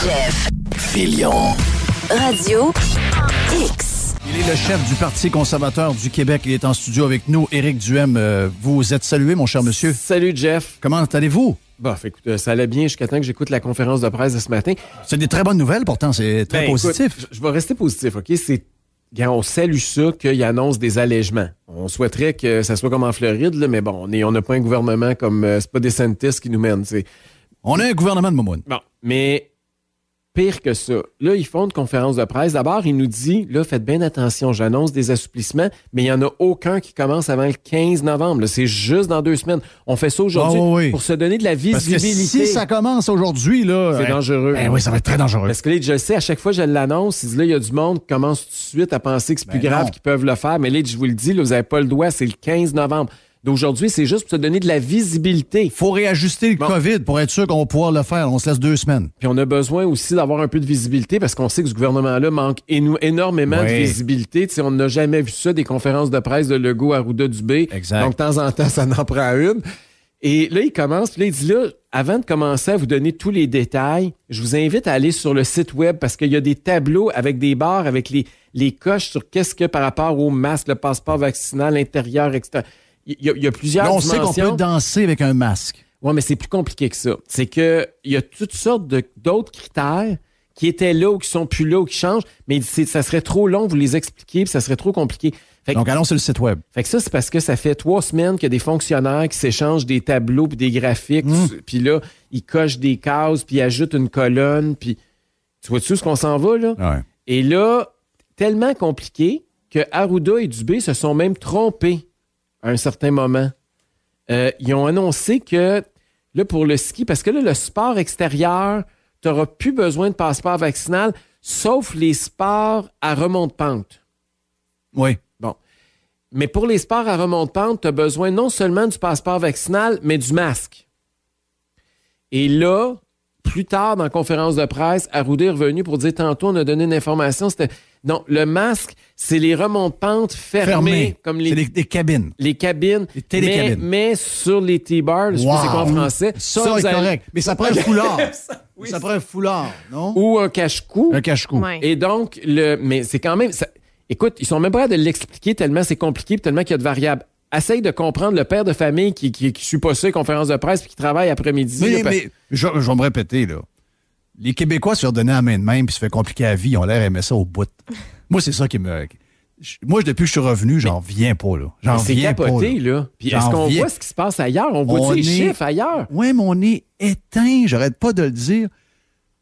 Jeff Filion. Radio X. Il est le chef du Parti conservateur du Québec. Il est en studio avec nous. Éric Duhem, vous êtes salué, mon cher monsieur. Salut, Jeff. Comment allez-vous? Bon, écoute, ça allait bien jusqu'à temps que j'écoute la conférence de presse de ce matin. C'est des très bonnes nouvelles, pourtant. C'est très positif. Écoute, je vais rester positif, OK? On salue ça qu'il annonce des allègements. On souhaiterait que ça soit comme en Floride, là, mais bon, on n'a pas un gouvernement comme... c'est pas DeSantis qui nous mène, t'sais. On a un gouvernement de Momoun. Bon, mais pire que ça. Là, ils font une conférence de presse. D'abord, il nous dit, là, faites bien attention, j'annonce des assouplissements, mais il n'y en a aucun qui commence avant le 15 novembre. Là. C'est juste dans 2 semaines. On fait ça aujourd'hui pour se donner de la visibilité. Parce que si ça commence aujourd'hui, là... C'est dangereux. Oui, ça va être très dangereux. Parce que là, je le sais, à chaque fois que je l'annonce, il y a du monde qui commence tout de suite à penser que c'est plus grave qu'ils peuvent le faire. Mais là, je vous le dis, là, vous n'avez pas le droit, c'est le 15 novembre. D'aujourd'hui, c'est juste pour se donner de la visibilité. Il faut réajuster le COVID pour être sûr qu'on va pouvoir le faire. On se laisse 2 semaines. Puis on a besoin aussi d'avoir un peu de visibilité parce qu'on sait que ce gouvernement-là manque énormément de visibilité. T'sais, on n'a jamais vu ça, des conférences de presse de Legault, Arruda, Dubé. Exact. Donc, de temps en temps, ça en prend une. Et là, il commence, puis là, il dit là, avant de commencer à vous donner tous les détails, je vous invite à aller sur le site web parce qu'il y a des tableaux avec des barres, avec les coches sur qu'est-ce que par rapport au masque, le passeport vaccinal, l'intérieur, etc. Il y a plusieurs dimensions. On sait qu'on peut danser avec un masque. Oui, mais c'est plus compliqué que ça. C'est qu'il y a toutes sortes d'autres critères qui étaient là ou qui sont plus là ou qui changent, mais ça serait trop long de vous les expliquer puis ça serait trop compliqué. Donc, allons sur le site web. Fait que ça, c'est parce que ça fait 3 semaines qu'il y a des fonctionnaires qui s'échangent des tableaux puis des graphiques, puis là, ils cochent des cases, puis ils ajoutent une colonne, puis tu vois-tu ce qu'on s'en va, là? Ouais. Et là, tellement compliqué que Arruda et Dubé se sont même trompés à un certain moment. Ils ont annoncé que, là, pour le ski, parce que là, le sport extérieur, tu n'auras plus besoin de passeport vaccinal, sauf les sports à remonte-pente. Oui. Bon. Mais pour les sports à remonte-pente, tu as besoin non seulement du passeport vaccinal, mais du masque. Et là, plus tard, dans la conférence de presse, Arruda est revenu pour dire, tantôt, on a donné une information, c'était... Non, le masque, c'est les remontes-pentes fermées. Comme c'est les cabines. Les cabines. Les télécabines. Mais sur les T-bars, je sais pas c'est quoi en français. Ça c'est correct. Mais ça prend un foulard. Ça prend un foulard, non? Ou un cache-cou. Un cache-cou. Ouais. Et donc, mais c'est quand même... écoute, ils sont même pas capables de l'expliquer tellement c'est compliqué tellement qu'il y a de variables. Essaye de comprendre le père de famille qui suit pas ça, conférence de presse, puis qui travaille après-midi. Mais je vais me répéter, là. Les Québécois se redonnaient à main de main puis se fait compliquer la vie. Ils ont l'air aimer ça au bout. Moi, c'est ça qui me... Moi, depuis que je suis revenu, j'en viens pas, là. C'est capoté, là. Puis est-ce qu'on voit ce qui se passe ailleurs? On voit les chiffres ailleurs? Oui, mais on est éteint. J'arrête pas de le dire.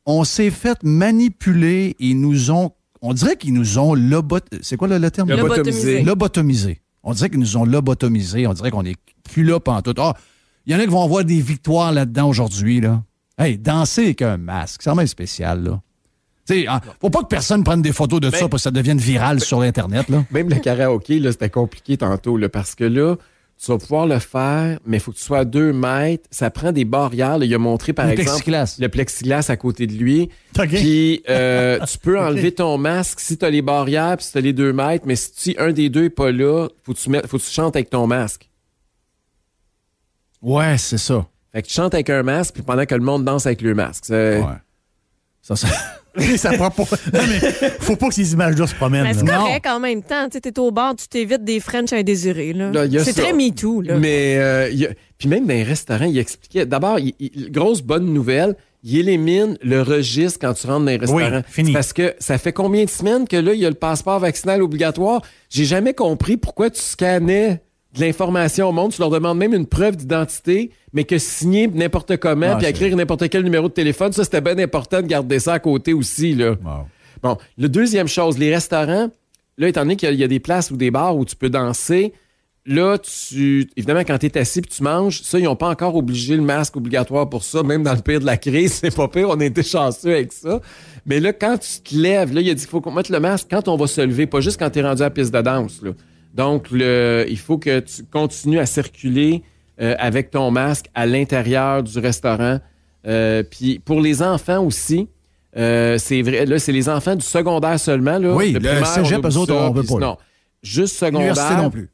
On s'est fait manipuler. On dirait qu'ils nous ont c'est quoi le terme? Lobotomisé. On dirait qu'ils nous ont lobotomisé. On dirait qu'on est plus là pantoute. Il y en a qui vont avoir des victoires là-dedans aujourd'hui, là. Hey, danser avec un masque, c'est quand même spécial, là. T'sais, faut pas que personne prenne des photos de ça pour que ça devienne viral sur l'Internet, là. Même le karaoké, là, c'était compliqué tantôt, là, parce que là, tu vas pouvoir le faire, mais il faut que tu sois à 2 mètres. Ça prend des barrières. Là, il a montré, par exemple, le plexiglas à côté de lui. Puis, tu peux enlever ton masque si tu as les barrières puis si tu as les 2 mètres, mais si un des deux n'est pas là, faut que tu chantes avec ton masque. Ouais, c'est ça. Fait que tu chantes avec un masque, puis pendant que le monde danse avec le masque. Ouais. Ça prend pas. Non, mais faut pas que ces images-là se promènent. Mais c'est correct en même temps. Tu es au bar, tu t'évites des French indésirés. C'est très MeToo. Mais, puis même dans les restaurants, il expliquait. D'abord, grosse bonne nouvelle, il élimine le registre quand tu rentres dans les restaurants. Oui, fini. Parce que ça fait combien de semaines que là, il y a le passeport vaccinal obligatoire? J'ai jamais compris pourquoi tu scannais de l'information au monde. Tu leur demandes même une preuve d'identité, mais que signer n'importe comment puis écrire n'importe quel numéro de téléphone, ça, c'était bien important de garder ça à côté aussi, là. Wow. Bon, la deuxième chose, les restaurants, là, étant donné qu'il y a des places ou des bars où tu peux danser, là, évidemment, quand tu es assis puis tu manges, ça, ils n'ont pas encore obligé le masque obligatoire pour ça, même dans le pire de la crise, c'est pas pire, on a été chanceux avec ça. Mais là, quand tu te lèves, là, il a dit qu'il faut qu'on mette le masque quand on va se lever, pas juste quand tu es rendu à la piste de danse, là. Donc, il faut que tu continues à circuler avec ton masque à l'intérieur du restaurant. Puis pour les enfants aussi, c'est vrai, là, c'est les enfants du secondaire seulement. Là, oui, le cégep, eux autres, on veut pas. Non, juste secondaire. L'université non plus.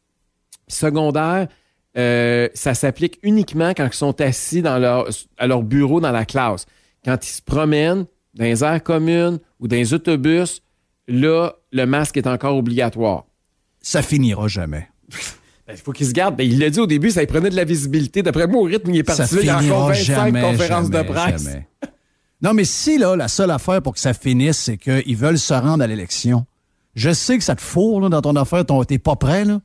Secondaire, ça s'applique uniquement quand ils sont assis à leur bureau dans la classe. Quand ils se promènent, dans les aires communes ou dans les autobus, là, le masque est encore obligatoire. Ça finira jamais. Il faut qu'il se garde. Ben, il l'a dit au début, ça lui prenait de la visibilité. D'après moi, au rythme, il est parti là, il y a encore 25 conférences de presse. Jamais. Non, mais si, là, la seule affaire pour que ça finisse, c'est qu'ils veulent se rendre à l'élection. Je sais que ça te fourre là, dans ton affaire, t'es pas prêt, là.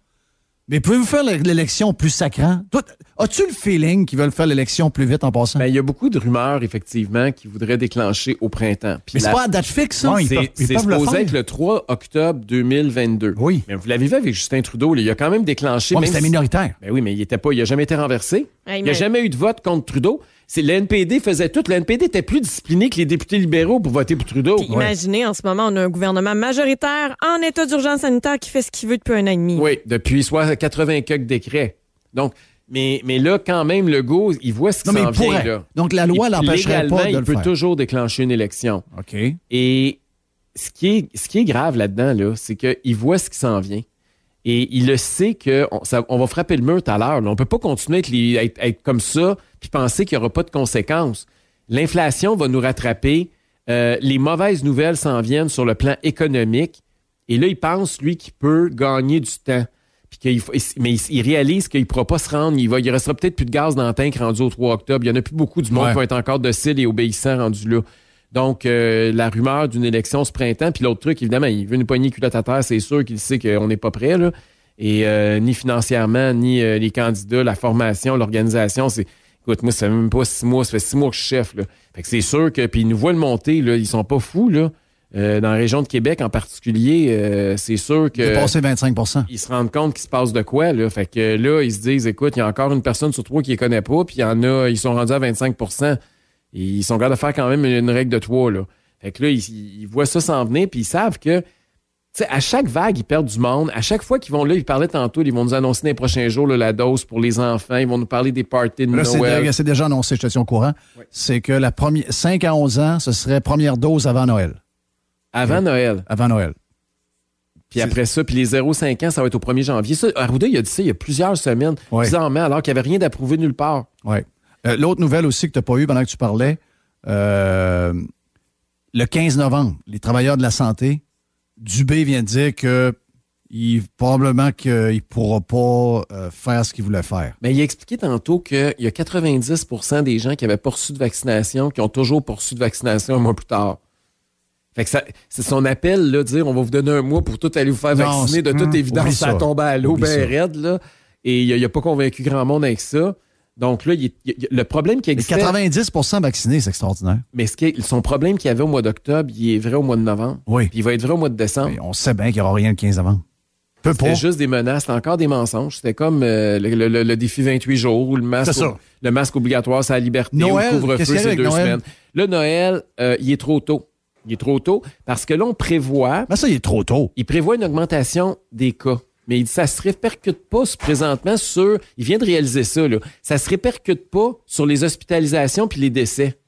Mais pouvez-vous faire l'élection plus sacrant? Toi, as-tu le feeling qu'ils veulent faire l'élection plus vite en passant? Ben, il y a beaucoup de rumeurs, effectivement, qui voudraient déclencher au printemps. Puis mais c'est pas à date fixe, ça? C'est supposé être le 3 octobre 2022. Oui. Mais vous l'avez vu avec Justin Trudeau, là, il a quand même déclenché... mais c'était minoritaire. Ben oui, mais il n'a jamais été renversé. Il n'y a jamais eu de vote contre Trudeau. Le NPD faisait tout. Le NPD était plus discipliné que les députés libéraux pour voter pour Trudeau. Puis imaginez, en ce moment, on a un gouvernement majoritaire en état d'urgence sanitaire qui fait ce qu'il veut depuis 1 an et demi. Oui, depuis soit 80 quelques décrets. Donc, mais là, quand même, Legault, il voit ce qui s'en vient. Là. Donc, la loi l'empêcherait pas de le faire. Il peut toujours déclencher une élection. OK. Et ce qui est grave là-dedans, là, c'est qu'il voit ce qui s'en vient. Et il le sait qu'on va frapper le mur tout à l'heure. On ne peut pas continuer à être comme ça puis penser qu'il n'y aura pas de conséquences. L'inflation va nous rattraper. Les mauvaises nouvelles s'en viennent sur le plan économique. Et là, il pense, lui, qu'il peut gagner du temps. Puis mais il réalise qu'il ne pourra pas se rendre. Il restera peut-être plus de gaz dans le tank rendu au 3 octobre. Il n'y en a plus beaucoup du monde qui va être encore docile et obéissant rendu là. Donc, la rumeur d'une élection ce printemps, puis l'autre truc, évidemment, il veut une poignée culotte à terre, c'est sûr qu'il sait qu'on n'est pas prêt, là. Et ni financièrement, ni les candidats, la formation, l'organisation, écoute, moi, ça fait même pas 6 mois, ça fait 6 mois que je suis chef, là. Fait que c'est sûr que, puis ils nous voient le monter, là, ils sont pas fous, là. Dans la région de Québec en particulier, c'est sûr que... Dépasser 25%. Ils se rendent compte qu'il se passe de quoi, là. Fait que là, ils se disent, écoute, il y a encore une personne sur 3 qui les connaît pas, puis il y en a, ils sont rendus à 25%. Et ils sont capables de faire quand même une règle de 3, là. Fait que là, ils voient ça s'en venir, puis ils savent que, tu sais, à chaque vague, ils perdent du monde. À chaque fois qu'ils vont là, ils parlaient tantôt, ils vont nous annoncer dans les prochains jours là, la dose pour les enfants. Ils vont nous parler des parties de Noël. C'est déjà annoncé, je te suis au courant. Oui. C'est que 5 à 11 ans, ce serait première dose avant Noël. Avant Noël? Avant Noël. Puis après ça, puis les 0-5 ans, ça va être au 1er janvier. Ça, Arruda, il a dit ça il y a plusieurs semaines, bizarrement, alors qu'il n'y avait rien d'approuvé nulle part. Oui. L'autre nouvelle aussi que tu n'as pas eue pendant que tu parlais, le 15 novembre, les travailleurs de la santé, Dubé vient de dire que probablement qu'il ne pourra pas faire ce qu'il voulait faire. Mais il a expliqué tantôt qu'il y a 90% des gens qui n'avaient pas reçu de vaccination qui ont toujours pas reçu de vaccination un mois plus tard. Fait que c'est son appel, là, de dire on va vous donner un mois pour tout aller vous faire vacciner. De toute évidence, ça tombait à l'eau bien raide, là. Et il n'a pas convaincu grand monde avec ça. Donc là, le problème qui existait... 90% vaccinés, c'est extraordinaire. Mais son problème qu'il y avait au mois d'octobre, il est vrai au mois de novembre. Oui. Puis il va être vrai au mois de décembre. Mais on sait bien qu'il n'y aura rien le 15 novembre. C'était juste des menaces. C'était encore des mensonges. C'était comme le défi 28 jours ou le masque obligatoire, c'est la liberté, Noël, ou le couvre-feu, c'est 2 semaines. Là, Noël, il est trop tôt. Il est trop tôt parce que là, on prévoit... Mais ça, il est trop tôt. Il prévoit une augmentation des cas. Mais ça ne se répercute pas présentement sur... Il vient de réaliser ça, là. Ça ne se répercute pas sur les hospitalisations puis les décès.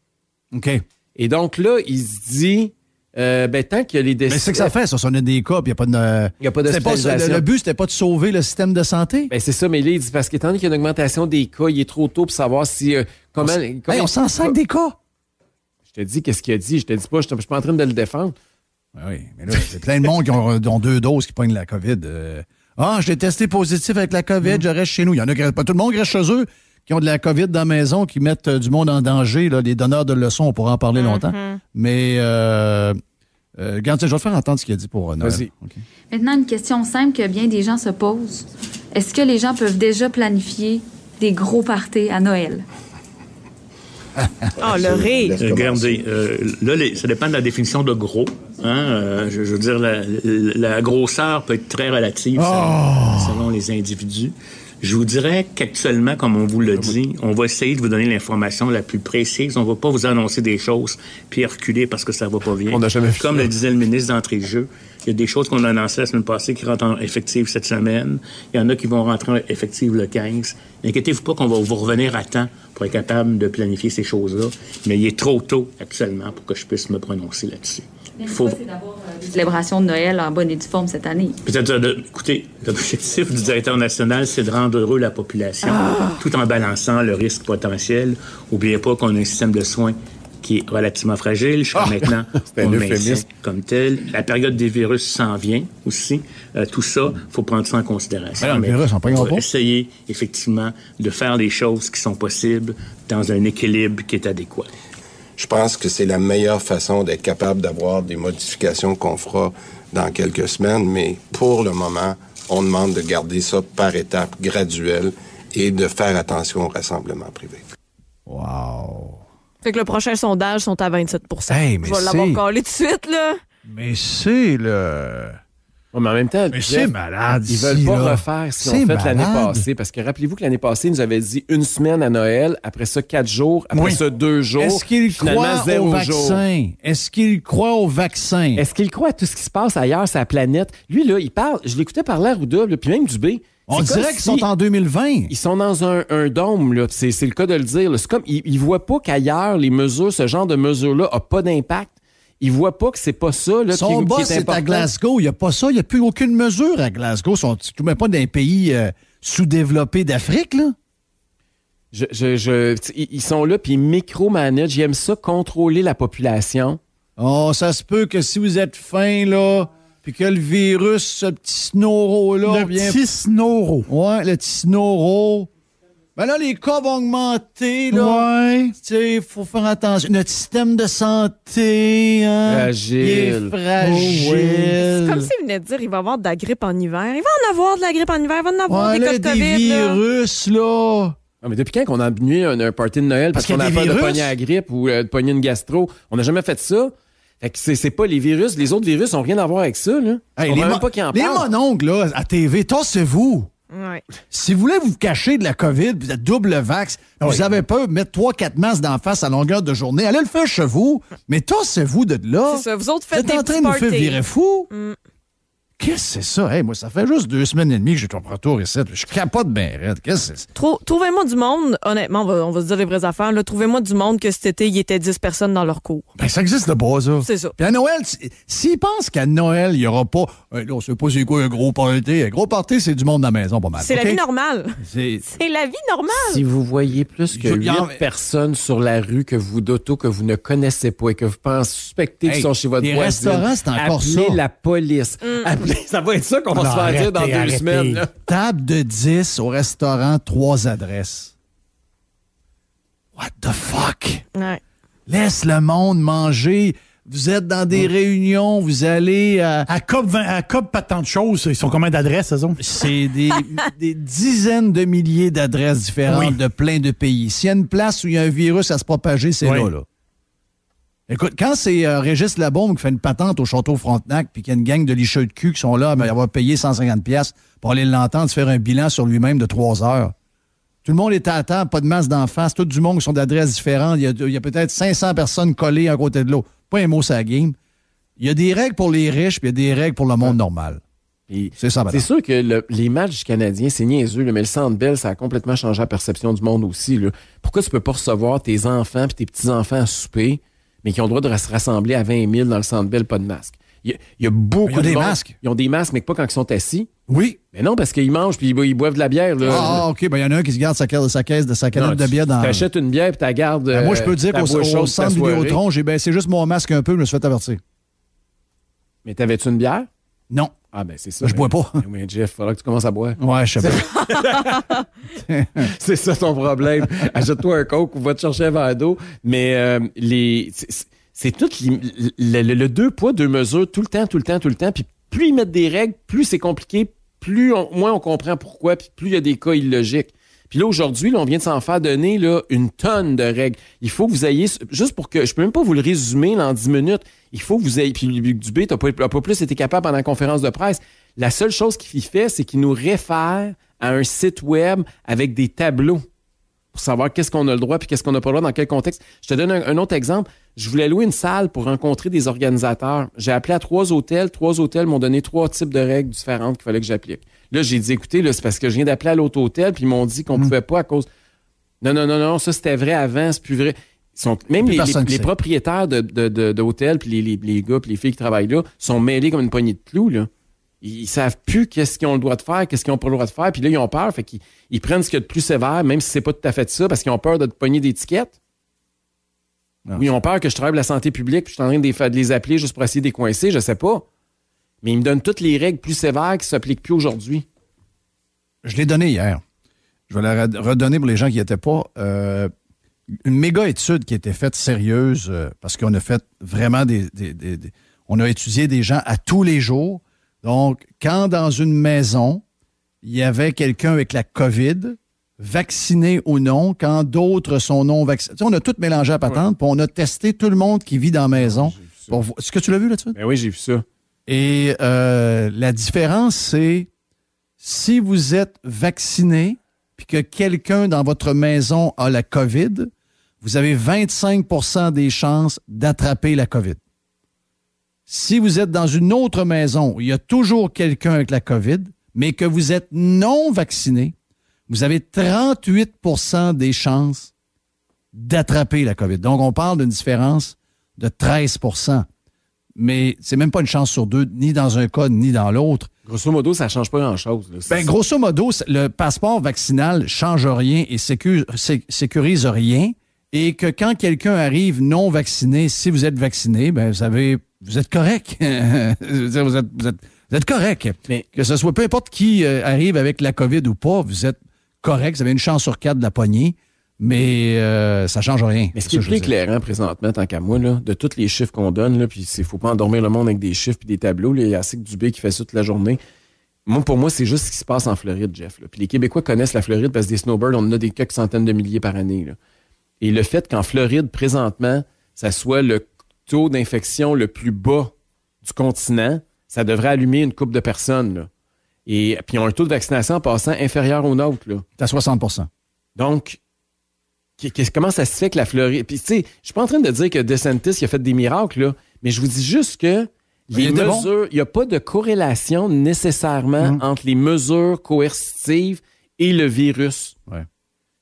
OK. Et donc là, il se dit... tant qu'il y a les décès... Mais c'est que ça fait, ça. On a des cas, puis il n'y a pas de... Il n'y a pas d'hospitalisation. Le but, c'était pas de sauver le système de santé? Ben c'est ça, mais là, il dit... Parce qu'étant donné qu'il y a une augmentation des cas, il est trop tôt pour savoir si... on s'en sac des cas! Je te dis qu'est-ce qu'il a dit. Je te dis pas, je suis pas en train de le défendre. Oui, mais là, il y a plein de monde qui ont 2 doses qui pognent la COVID. Je l'ai testé positif avec la COVID, je reste chez nous. Il y en a qui pas tout le monde reste chez eux, qui ont de la COVID dans la maison, qui mettent du monde en danger. Là, les donneurs de leçons, on pourra en parler longtemps. Mais, regarde, je vais te faire entendre ce qu'il a dit pour Noël. Vas-y. Okay. Maintenant, une question simple que bien des gens se posent. Est-ce que les gens peuvent déjà planifier des gros parties à Noël? Le rire. Regardez, là, ça dépend de la définition de gros. Hein? Je veux dire, la grosseur peut être très relative selon les individus. Je vous dirais qu'actuellement, comme on vous l'a dit, on va essayer de vous donner l'information la plus précise. On ne va pas vous annoncer des choses puis reculer parce que ça va pas bien. On n'a jamais vu Comme ça. le disait le ministre d'entrée de jeu, il y a des choses qu'on a annoncées la semaine passée qui rentrent en effective cette semaine. Il y en a qui vont rentrer en effective le 15. N'inquiétez-vous pas qu'on va vous revenir à temps pour être capable de planifier ces choses-là. Mais il est trop tôt actuellement pour que je puisse me prononcer là-dessus. Mais c'est d'avoir des célébrations de Noël en bonne et due forme cette année. Écoutez, l'objectif du directeur national, c'est de rendre heureux la population, tout en balançant le risque potentiel. N'oubliez pas qu'on a un système de soins qui est relativement fragile. Jusqu'à maintenant, on le maintient comme tel. La période des virus s'en vient aussi. Tout ça, il faut prendre ça en considération. Le virus, on va essayer, effectivement, de faire les choses qui sont possibles dans un équilibre qui est adéquat. Je pense que c'est la meilleure façon d'être capable d'avoir des modifications qu'on fera dans quelques semaines, mais pour le moment, on demande de garder ça par étapes graduelles et de faire attention aux rassemblements privés. Wow! Fait que le prochain sondage sont à 27 %. Hey, mais je vais l'avoir collé tout de suite, là. Mais c'est le... Ouais, mais en même temps, c'est malade. Ils veulent pas refaire ce qu'ils ont fait l'année passée. Parce que rappelez-vous que l'année passée, ils nous avaient dit 1 semaine à Noël, après ça 4 jours, après ça 2 jours. Est-ce qu'ils croient au vaccin? Est-ce qu'ils croient au vaccin? Est-ce qu'ils croient à tout ce qui se passe ailleurs sur la planète? Lui, là, il parle. Je l'écoutais parler à Arruda, puis même Dubé. On dirait qu'ils sont en 2020. Ils sont dans un dôme, là. C'est le cas de le dire. Là. C'est comme, ils voient pas qu'ailleurs, les mesures, ce genre de mesures-là, n'a pas d'impact. Ils voient pas que c'est pas ça là, son boss, qui est important. C'est à Glasgow. Il n'y a pas ça. Il n'y a plus aucune mesure à Glasgow. Tu ne mets pas d'un pays sous-développé d'Afrique, là? Ils sont là, puis ils micromanagent. Ils aiment ça, contrôler la population. Oh, ça se peut que si vous êtes fin, là, puis que le virus, ce petit snoro-là... Petit snoro. Ouais, le petit snoro... Ben là, les cas vont augmenter, là. Ouais. Tu sais, il faut faire attention. Notre système de santé, hein, fragile. Il est fragile. Oh, oui. C'est comme s'il venait de dire, il va y avoir de la grippe en hiver. Il va en avoir de la grippe en hiver, il va en avoir des cas de COVID. Des virus, là. Ah, mais depuis quand qu'on a abnué un party de Noël parce qu'on a peur de pogner la grippe ou de pogner une gastro? On n'a jamais fait ça. Fait que c'est pas les virus. Les autres virus n'ont rien à voir avec ça, là. Hey, les mononcles, là, à TV, tassez-vous. Ouais. Si vous voulez vous cacher de la COVID, vous êtes double vax, vous avez peur de mettre 3-4 masques d'en face à longueur de journée, allez le faire chez vous, mais tassez-vous de là. C'est ça, vous autres faites des petits parties. Vous êtes en train de nous faire virer fou. Qu'est-ce que c'est ça? Hey, moi, ça fait juste 2 semaines et demie que j'ai ton retour ici. Je capote bien raide. Qu'est-ce que c'est ça? Trouvez-moi du monde, honnêtement, on va se dire les vraies affaires, là, trouvez-moi du monde que cet été, il y était 10 personnes dans leur cours. Ben, ça existe de bas, ça. C'est ça. Puis à Noël, s'ils pensent qu'à Noël, il n'y aura pas... là, on sait pas c'est quoi un gros party. Un gros party, c'est du monde dans la maison, pas mal. C'est la vie normale. C'est la vie normale. Si vous voyez plus que 8 personnes sur la rue que vous ne connaissez pas et que vous suspectez qu'ils sont chez votre voisine, restaurants, c'est encore appelez la police. Ça va être ça qu'on va se faire dire dans 2 semaines. Là. Table de 10 au restaurant, 3 adresses. What the fuck? Ouais. Laisse le monde manger. Vous êtes dans des réunions, vous allez... À COP, pas tant de choses. Ils sont combien d'adresses, eux autres? C'est des dizaines de milliers d'adresses différentes de plein de pays. S'il y a une place où il y a un virus à se propager, c'est là. Écoute, quand c'est Régis Labaume qui fait une patente au Château Frontenac puis qu'il y a une gang de licheux de cul qui sont là à avoir payé 150$ pour aller l'entendre faire un bilan sur lui-même de 3 heures. Tout le monde est à table, pas de masse d'en face, tout du monde qui sont d'adresses différentes. Il y a peut-être 500 personnes collées à côté de l'autre. Pas un mot sur la game. Il y a des règles pour les riches puis il y a des règles pour le monde normal. C'est ça, madame. C'est sûr que les matchs du Canadien, c'est niaiseux, là, mais le Centre Bell, ça a complètement changé la perception du monde aussi. Là. Pourquoi tu peux pas recevoir tes enfants puis tes petits-enfants à souper, mais qui ont le droit de se rassembler à 20 000 dans le Centre Bell, pas de masque? Il y a beaucoup de masques. Ils ont des masques, mais pas quand ils sont assis. Oui. Mais non, parce qu'ils mangent puis ils boivent de la bière. Là. Ah, OK. Ben, il y en a un qui se garde sa canette de bière dans... Tu achètes une bière puis tu la gardes. Moi, je peux dire qu'au centre Vidéotron, j'ai baissé juste mon masque un peu, je me suis fait avertir. Mais t'avais-tu une bière? Non. Ah, ben c'est ça. Je bois pas. Mais Jeff, il faudra que tu commences à boire. Ouais, je sais pas. C'est ça ton problème. Achète-toi un Coke ou va te chercher un verre d'eau. Mais c'est tout le 2 poids, 2 mesures, tout le temps. Puis plus ils mettent des règles, plus c'est compliqué, moins on comprend pourquoi, puis plus il y a des cas illogiques. Puis là, aujourd'hui, on vient de s'en faire donner là, une tonne de règles. Il faut que vous ayez, juste pour que, je peux même pas vous le résumer là, en 10 minutes, il faut que vous ayez, puis Dubé, t'as pas plus été capable pendant la conférence de presse. La seule chose qu'il fait, c'est qu'il nous réfère à un site web avec des tableaux pour savoir qu'est-ce qu'on a le droit puis qu'est-ce qu'on n'a pas le droit, dans quel contexte. Je te donne un autre exemple. Je voulais louer une salle pour rencontrer des organisateurs. J'ai appelé à 3 hôtels. 3 hôtels m'ont donné 3 types de règles différentes qu'il fallait que j'applique. Là, j'ai dit, écoutez, là, c'est parce que je viens d'appeler à l'autre hôtel puis ils m'ont dit qu'on pouvait pas à cause... Non, ça c'était vrai avant, c'est plus vrai. Même les propriétaires d'hôtels puis les gars puis les filles qui travaillent là sont mêlés comme une poignée de clous, là. Ils savent plus qu'est-ce qu'ils ont le droit de faire, qu'est-ce qu'ils n'ont pas le droit de faire. Puis là, ils ont peur, fait qu'ils prennent ce qu'il y a de plus sévère, même si c'est pas tout à fait ça, parce qu'ils ont peur de te pogner d'étiquettes. Non. Oui, ils ont peur que je travaille pour la santé publique puis je suis en train de les appeler juste pour essayer de les coincer, je sais pas. Mais ils me donnent toutes les règles plus sévères qui ne s'appliquent plus aujourd'hui. Je l'ai donné hier. Je vais la redonner pour les gens qui n'y étaient pas. Une méga étude qui a été faite sérieuse parce qu'on a fait vraiment on a étudié des gens à tous les jours. Donc, quand dans une maison, il y avait quelqu'un avec la COVID, vacciné ou non, quand d'autres sont non vaccinés. On a tout mélangé à patente, puis on a testé tout le monde qui vit dans la maison. Est-ce que tu l'as vu là-dessus? Ben oui, j'ai vu ça. Et la différence, c'est si vous êtes vacciné puis que quelqu'un dans votre maison a la COVID, vous avez 25 % des chances d'attraper la COVID. Si vous êtes dans une autre maison où il y a toujours quelqu'un avec la COVID, mais que vous êtes non vacciné, vous avez 38 % des chances d'attraper la COVID. Donc, on parle d'une différence de 13 %. Mais c'est même pas une chance sur deux, ni dans un cas, ni dans l'autre. Grosso modo, ça change pas grand-chose. Grosso modo, le passeport vaccinal change rien et sécurise rien. Et que quand quelqu'un arrive non vacciné, si vous êtes vacciné, vous êtes correct. vous êtes correct. Mais que ce soit peu importe qui arrive avec la COVID ou pas, vous êtes correct. Vous avez une chance sur 4 de la poignée. Mais ça change rien. Mais ce qui est plus éclairant présentement, tant qu'à moi, là, de tous les chiffres qu'on donne, puis il ne faut pas endormir le monde avec des chiffres et des tableaux. Là, il y a Asik Dubé qui fait ça toute la journée. Pour moi, c'est juste ce qui se passe en Floride, Jeff. Là. Puis les Québécois connaissent la Floride parce que des snowbirds, on en a des quelques centaines de milliers par année. Là. Et le fait qu'en Floride, présentement, ça soit le taux d'infection le plus bas du continent, ça devrait allumer une couple de personnes. Là. Et puis ils ont un taux de vaccination en passant inférieur au nôtre. C'est à 60 %. Donc, comment ça se fait que la Floride... Puis, tu sais, je suis pas en train de dire que DeSantis il a fait des miracles, là, mais je vous dis juste que les mesures... Il n'y a pas de corrélation nécessairement entre les mesures coercitives et le virus. Ouais.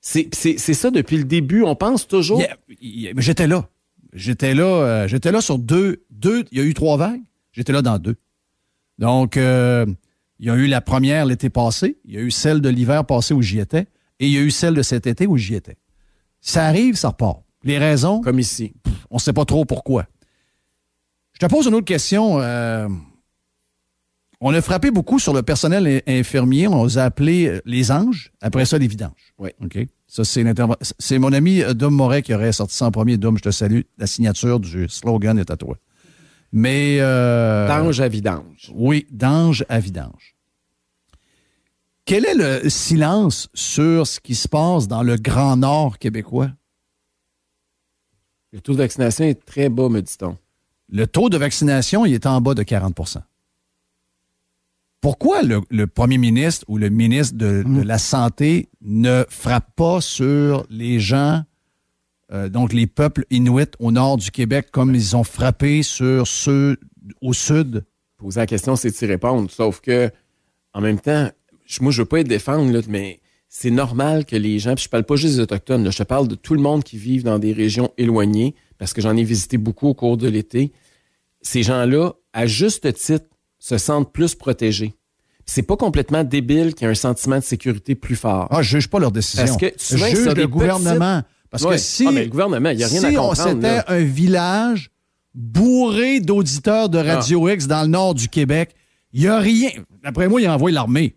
C'est ça depuis le début. On pense toujours... Mais j'étais là. J'étais là sur deux. Il y a eu 3 vagues. J'étais là dans 2. Donc, il y a eu la première l'été passé. Il y a eu celle de l'hiver passé où j'y étais. Et il y a eu celle de cet été où j'y étais. Ça arrive, ça repart. Les raisons... Comme ici. On ne sait pas trop pourquoi. Je te pose une autre question. On a frappé beaucoup sur le personnel infirmier. On les a appelés les anges. Après ça, les vidanges. Oui. OK. Ça, c'est mon ami Dom Moret qui aurait sorti ça en premier. Dom, je te salue. La signature du slogan est à toi. Mais... d'ange à vidange. Oui, d'ange à vidange. Quel est le silence sur ce qui se passe dans le Grand Nord québécois? Le taux de vaccination est très bas, me dit-on. Le taux de vaccination, il est en bas de 40 %. Pourquoi le premier ministre ou le ministre de la Santé ne frappe pas sur les gens, donc les peuples inuits au nord du Québec, comme ils ont frappé sur ceux au sud? Poser la question, c'est d'y répondre. Sauf que, en même temps, moi, je veux pas être défendre, là, mais c'est normal que les gens, puis je parle pas juste des Autochtones, là, je te parle de tout le monde qui vit dans des régions éloignées, parce que j'en ai visité beaucoup au cours de l'été. Ces gens-là, à juste titre, se sentent plus protégés. Puis c'est pas complètement débile qu'il y ait un sentiment de sécurité plus fort. Ah, je juge pas leur décision. Parce que je juge le gouvernement. Parce que si, mais le gouvernement, il n'y a rien à comprendre. Si c'était un village bourré d'auditeurs de Radio X dans le nord du Québec, il n'y a rien. Après moi, il a envoyé l'armée.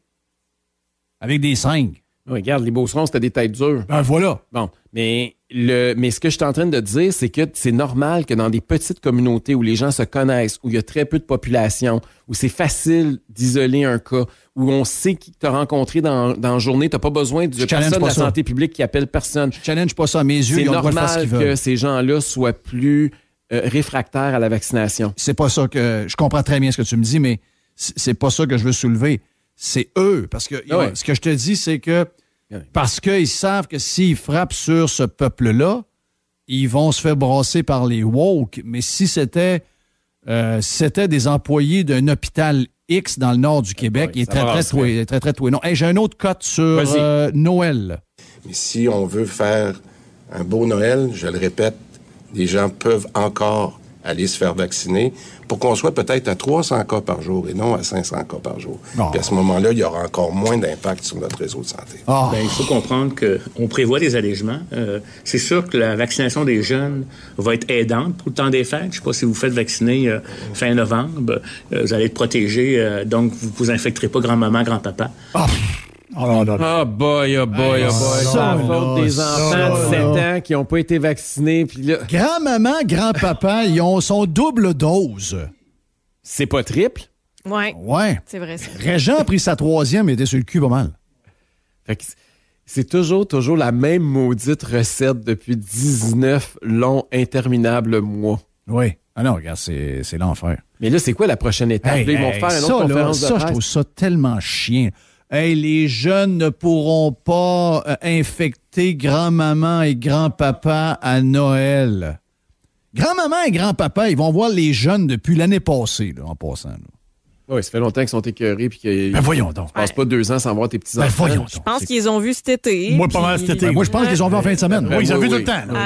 Avec des seringues. Oui, regarde, les Beaucerons, c'était des têtes dures. Ben voilà. Bon, mais ce que je suis en train de dire, c'est que c'est normal que dans des petites communautés où les gens se connaissent, où il y a très peu de population, où c'est facile d'isoler un cas, où on sait qui t'a rencontré dans la journée, t'as pas besoin de personne de la santé publique qui appelle personne. Je challenge pas ça à mes yeux. C'est normal que ces gens-là soient plus réfractaires à la vaccination. C'est pas ça que... Je comprends très bien ce que tu me dis, mais c'est pas ça que je veux soulever. C'est eux. Parce que ce que je te dis, c'est que parce qu'ils savent que s'ils frappent sur ce peuple-là, ils vont se faire brasser par les woke. Mais si c'était des employés d'un hôpital X dans le nord du Québec, il est très toué. Non, hey, j'ai un autre cote sur Noël. Mais si on veut faire un beau Noël, je le répète, les gens peuvent encore aller se faire vacciner pour qu'on soit peut-être à 300 cas par jour et non à 500 cas par jour. Puis à ce moment-là, il y aura encore moins d'impact sur notre réseau de santé. Il faut comprendre qu'on prévoit des allègements. C'est sûr que la vaccination des jeunes va être aidante pour le temps des fêtes. Je ne sais pas si vous faites vacciner fin novembre. Vous allez être protégé, donc vous ne vous infecterez pas grand-maman, grand-papa. Oh boy. C'est la faute des enfants de 7 ans qui n'ont pas été vaccinés. Puis là... Grand-maman, grand-papa, ils ont son double dose. C'est pas triple? Ouais. C'est vrai, ça. Régent a pris sa 3e et était sur le cul pas mal. Fait que c'est toujours la même maudite recette depuis 19 longs, interminables mois. Oui. Ah non, regarde, c'est l'enfer. Mais là, c'est quoi la prochaine étape? Ils vont faire une autre conférence de presse. Je trouve ça tellement chien. Hey, les jeunes ne pourront pas infecter grand-maman et grand-papa à Noël. Grand-maman et grand-papa, ils vont voir les jeunes depuis l'année passée, là, en passant. Là. Oui, ça fait longtemps qu'ils sont écœurés. Puis voyons donc. Tu passes pas 2 ans sans voir tes petits-enfants. Voyons donc. Je pense qu'ils ont vu cet été. Moi, pas mal cet été. Moi, je pense qu'ils ont vu en fin de semaine. Oui, ils ont vu tout le temps. Moi,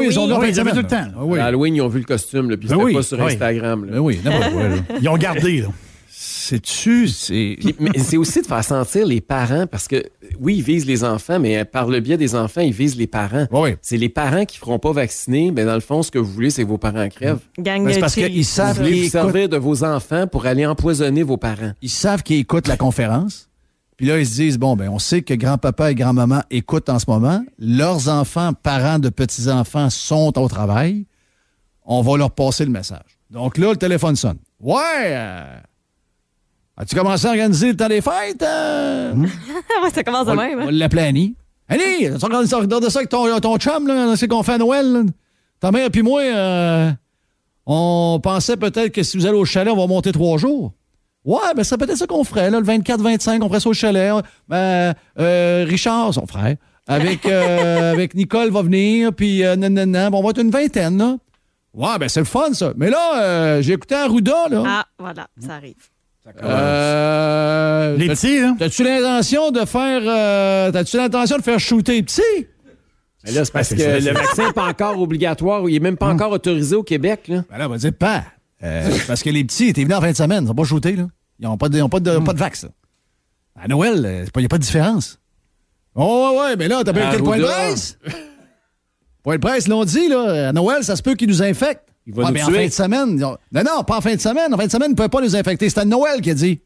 ils ont vu en fin de semaine. Tout le temps. À Halloween, ils ont vu le costume, là, puis c'était pas sur Instagram. Là. Oui, n'importe quoi. Ils ont gardé, là. Mais c'est aussi de faire sentir les parents, parce que, oui, ils visent les enfants, mais par le biais des enfants, ils visent les parents. Oui. C'est les parents qui ne feront pas vacciner, mais dans le fond, ce que vous voulez, c'est que vos parents crèvent. C'est parce qu'ils savent vous voulez vous servir de vos enfants pour aller empoisonner vos parents. Ils savent qu'ils écoutent la conférence. Puis là, ils se disent, on sait que grand-papa et grand-maman écoutent en ce moment. Leurs enfants, parents de petits-enfants, sont au travail. On va leur passer le message. Donc là, le téléphone sonne. Ouais! As-tu commencé à organiser le temps des fêtes? Ça commence de même. On l'appelait Annie. Annie, tu regardes ça avec ton chum, là, c'est qu'on fait à Noël. Là. Ta mère et moi, on pensait peut-être que si vous allez au chalet, on va monter 3 jours. Ouais, ben c'est peut-être ça qu'on ferait, là, le 24-25, on ferait ça au chalet. Richard, son frère, avec Nicole va venir, puis on va être une vingtaine, là. Ouais, ben c'est le fun, ça. Mais là, j'ai écouté Arruda, là. Ah, voilà, ça arrive. Les petits, là. T'as-tu l'intention de faire shooter les petits? Mais là, c'est parce que le vaccin n'est pas encore obligatoire, il n'est même pas encore autorisé au Québec, là. Ben là, on va dire pas. Parce que les petits étaient venus en fin de semaine, ils n'ont pas shooté, là. Ils n'ont pas de vax. À Noël, il n'y a pas de différence. Oh, ouais, mais là, t'as pas écouté le point de presse? Point de presse, l'ont dit, là. À Noël, ça se peut qu'ils nous infectent. Mais en fin de semaine. Non, pas en fin de semaine. En fin de semaine, ils ne peuvent pas nous infecter. C'est à Noël qu'il a dit.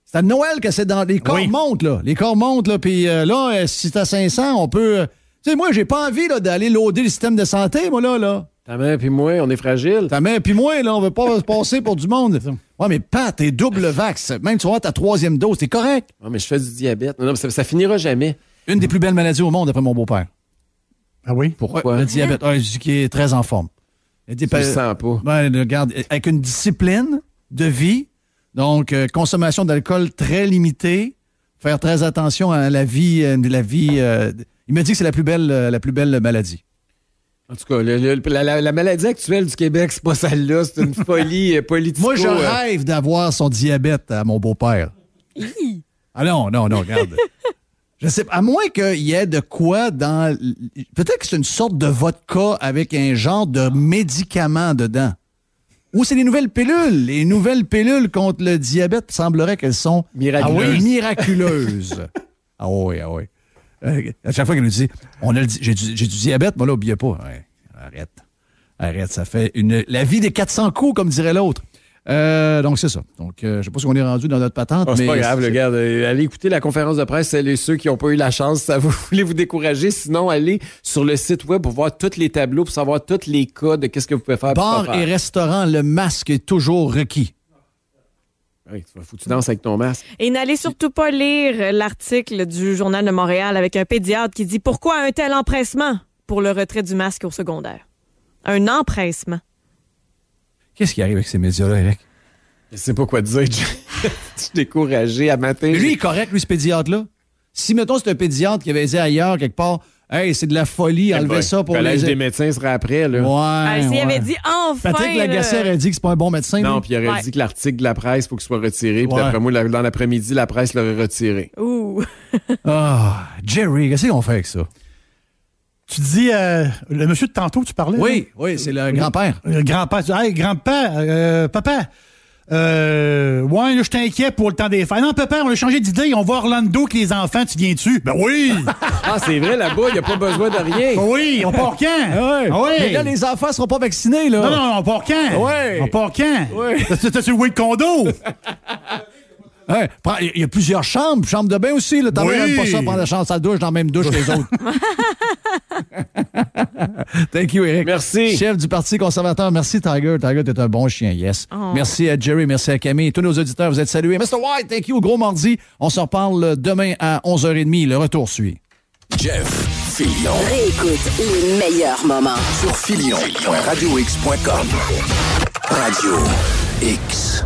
C'est à Noël que c'est dans. Les corps montent, là. Les corps montent, là. Puis là, si c'est à 500, on peut. Tu sais, moi, j'ai pas envie là, d'aller loader le système de santé, moi, là. Ta mère puis moi, on est fragile. Ta mère puis moi, là, on veut pas se passer pour du monde. Ouais, mais Pat, t'es double vax. Même tu vas ta 3e dose, t'es correct. Non, mais je fais du diabète. Non, ça finira jamais. Une des plus belles maladies au monde, d'après mon beau-père. Ah oui? Pourquoi? Ouais, le diabète. Je dis qu'il est très en forme. Je le sens pas. Regarde, avec une discipline de vie, donc consommation d'alcool très limitée, faire très attention à la vie. Il me dit que c'est la plus belle maladie. En tout cas, la maladie actuelle du Québec, c'est pas celle-là, c'est une folie politique. Moi, je rêve d'avoir son diabète à mon beau-père. Ah non, regarde. Je sais pas, à moins qu'il y ait de quoi dans... Peut-être que c'est une sorte de vodka avec un genre de médicament dedans. Ou c'est les nouvelles pilules. Les nouvelles pilules contre le diabète, semblerait qu'elles sont miraculeuses. Ah oui. À chaque fois qu'elle nous dit, j'ai du diabète, moi là, n'oubliez pas. Ouais, arrête, ça fait la vie des 400 coups, comme dirait l'autre. Donc, c'est ça. Donc, je sais pas si on est rendu dans notre patente. C'est pas grave, regarde. Allez écouter la conférence de presse, celles et ceux qui n'ont pas eu la chance, ça vous voulez vous décourager. Sinon, allez sur le site web pour voir tous les tableaux, pour savoir tous les cas de qu'est-ce que vous pouvez faire. Bar et restaurant, le masque est toujours requis. Oui, faut que tu danses avec ton masque. Et n'allez surtout pas lire l'article du Journal de Montréal avec un pédiatre qui dit « Pourquoi un tel empressement pour le retrait du masque au secondaire? » Un empressement. Qu'est-ce qui arrive avec ces médias-là, Eric? Je sais pas quoi te dire. Je suis découragé à matin. Lui, il est correct, lui, ce pédiatre-là. Si, mettons, c'est un pédiatre qui avait dit ailleurs, quelque part, « Hey, c'est de la folie, enlevez ça pour les... » Le collège des médecins serait après, là. Ouais. S'il avait dit « Enfin! » Patrick Lagacé aurait dit que c'est pas un bon médecin. Non, puis il aurait dit que l'article de la presse, il faut qu'il soit retiré. Puis d'après moi, dans l'après-midi, la presse l'aurait retiré. Ouh! Jerry, qu'est-ce qu'on fait avec ça? Tu dis, le monsieur de tantôt, tu parlais? Oui, c'est le grand-père. Le grand-père. Hey, grand-père, papa. Ouais, là, je t'inquiète pour le temps des fêtes. Non, papa, on a changé d'idée. On va à Orlando avec les enfants. Tu viens-tu? Ben oui! Ah, c'est vrai, là-bas, il n'y a pas besoin de rien. Oui, on part quand? Oui. Mais là, les enfants ne seront pas vaccinés, là. Non, on part quand? Oui. On part quand? Oui. T'as-tu loué le condo? Ouais, il y a plusieurs chambres. Chambre de bain aussi. Là. T'en même pas ça, prendre la chambre à la douche dans la même douche que les autres. Thank you, Eric. Merci. Chef du Parti conservateur. Merci, Tiger. Tiger, t'es un bon chien, yes. Oh. Merci à Jerry, merci à Camille. Tous nos auditeurs, vous êtes salués. Mr. White, thank you. Gros mardi. On se reparle demain à 11h30. Le retour suit. Jeff Fillion. Réécoute les meilleurs moments sur fillion.radiox.com. Radio X.